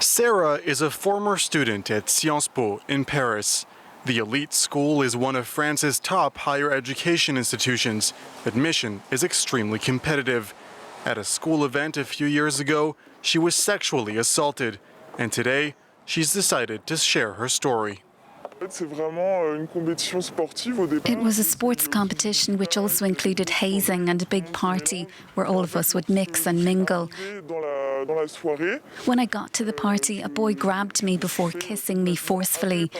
Sarah is a former student at Sciences Po in Paris. The elite school is one of France's top higher education institutions. Admission is extremely competitive. At a school event a few years ago, she was sexually assaulted. And today, she's decided to share her story. It was a sports competition which also included hazing and a big party where all of us would mix and mingle. When I got to the party, a boy grabbed me before kissing me forcefully.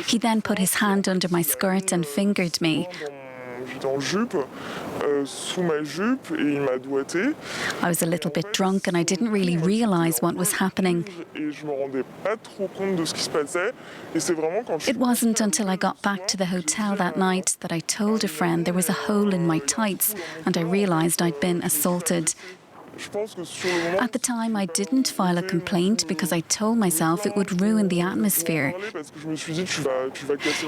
He then put his hand under my skirt and fingered me. I was a little bit drunk and I didn't really realise what was happening. It wasn't until I got back to the hotel that night that I told a friend there was a hole in my tights and I realised I'd been assaulted. At the time, I didn't file a complaint because I told myself it would ruin the atmosphere.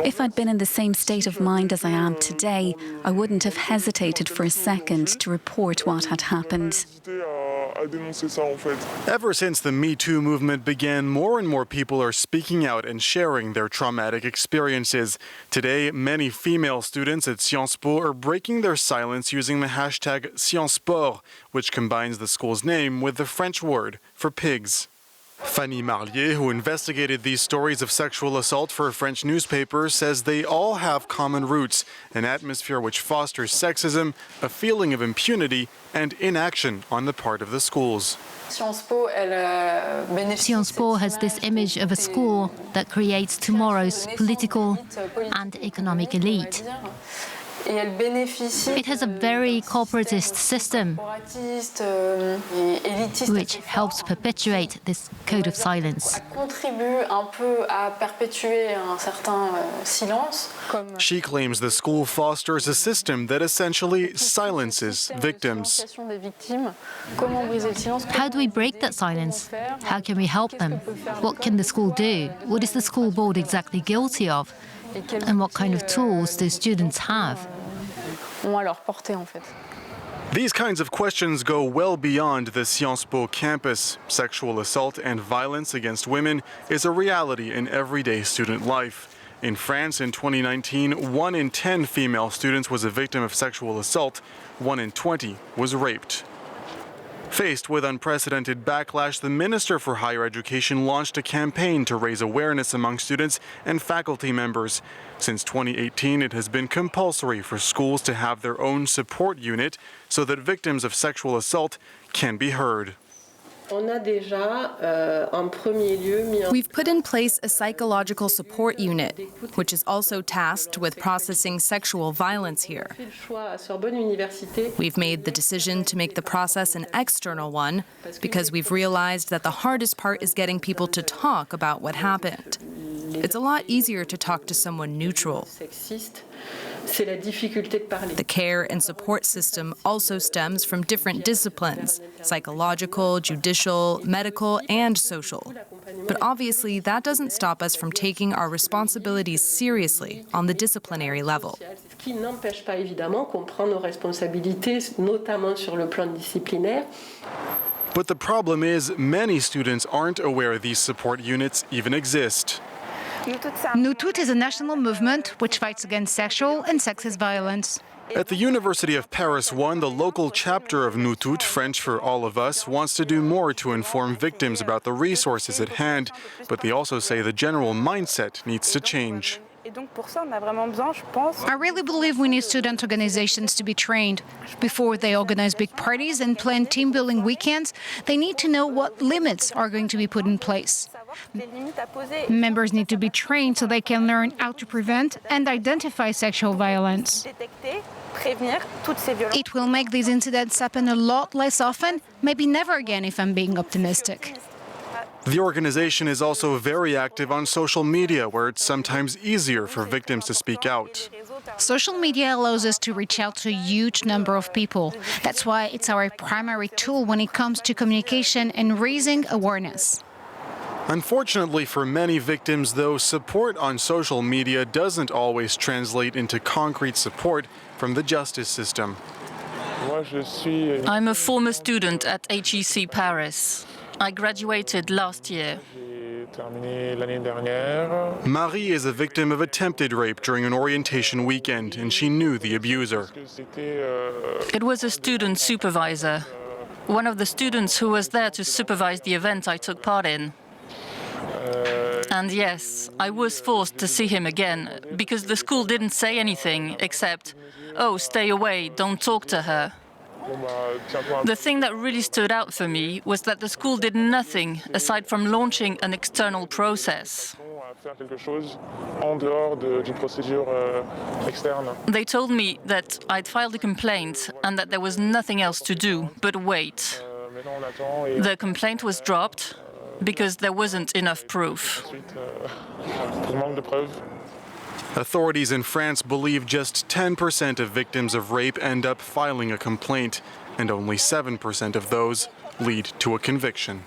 If I'd been in the same state of mind as I am today, I wouldn't have hesitated for a second to report what had happened. Ever since the Me Too movement began, more and more people are speaking out and sharing their traumatic experiences. Today, many female students at Sciences Po are breaking their silence using the hashtag #ScienceSport, which combines the school's name with the French word for pigs. Fanny Marlier, who investigated these stories of sexual assault for a French newspaper, says they all have common roots, an atmosphere which fosters sexism, a feeling of impunity, and inaction on the part of the schools. Sciences Po has this image of a school that creates tomorrow's political and economic elite. It has a very corporatist system, which helps perpetuate this code of silence. She claims the school fosters a system that essentially silences victims. How do we break that silence? How can we help them? What can the school do? What is the school board exactly guilty of? And what kind of tools do students have? These kinds of questions go well beyond the Sciences Po campus. Sexual assault and violence against women is a reality in everyday student life. In France in 2019, 1 in 10 female students was a victim of sexual assault, 1 in 20 was raped. Faced with unprecedented backlash, the Minister for Higher Education launched a campaign to raise awareness among students and faculty members. Since 2018, it has been compulsory for schools to have their own support unit so that victims of sexual assault can be heard. We've put in place a psychological support unit, which is also tasked with processing sexual violence here. We've made the decision to make the process an external one because we've realized that the hardest part is getting people to talk about what happened. It's a lot easier to talk to someone neutral. The care and support system also stems from different disciplines: psychological, judicial, medical, and social. But obviously, that doesn't stop us from taking our responsibilities seriously on the disciplinary level. But the problem is, many students aren't aware these support units even exist. Nous Toutes is a national movement which fights against sexual and sexist violence. At the University of Paris 1, the local chapter of Nous Toutes, French for All of Us, wants to do more to inform victims about the resources at hand, but they also say the general mindset needs to change. I really believe we need student organizations to be trained. Before they organize big parties and plan team-building weekends, they need to know what limits are going to be put in place. Members need to be trained so they can learn how to prevent and identify sexual violence. It will make these incidents happen a lot less often, maybe never again if I'm being optimistic. The organization is also very active on social media, where it's sometimes easier for victims to speak out. Social media allows us to reach out to a huge number of people. That's why it's our primary tool when it comes to communication and raising awareness. Unfortunately for many victims, though, support on social media doesn't always translate into concrete support from the justice system. I'm a former student at HEC Paris. I graduated last year. Marie is a victim of attempted rape during an orientation weekend, and she knew the abuser. It was a student supervisor, one of the students who was there to supervise the event I took part in. And yes, I was forced to see him again, because the school didn't say anything except, "Oh, stay away, don't talk to her." The thing that really stood out for me was that the school did nothing aside from launching an external process. They told me that I'd filed a complaint and that there was nothing else to do but wait. The complaint was dropped because there wasn't enough proof. Authorities in France believe just 10% of victims of rape end up filing a complaint, and only 7% of those lead to a conviction.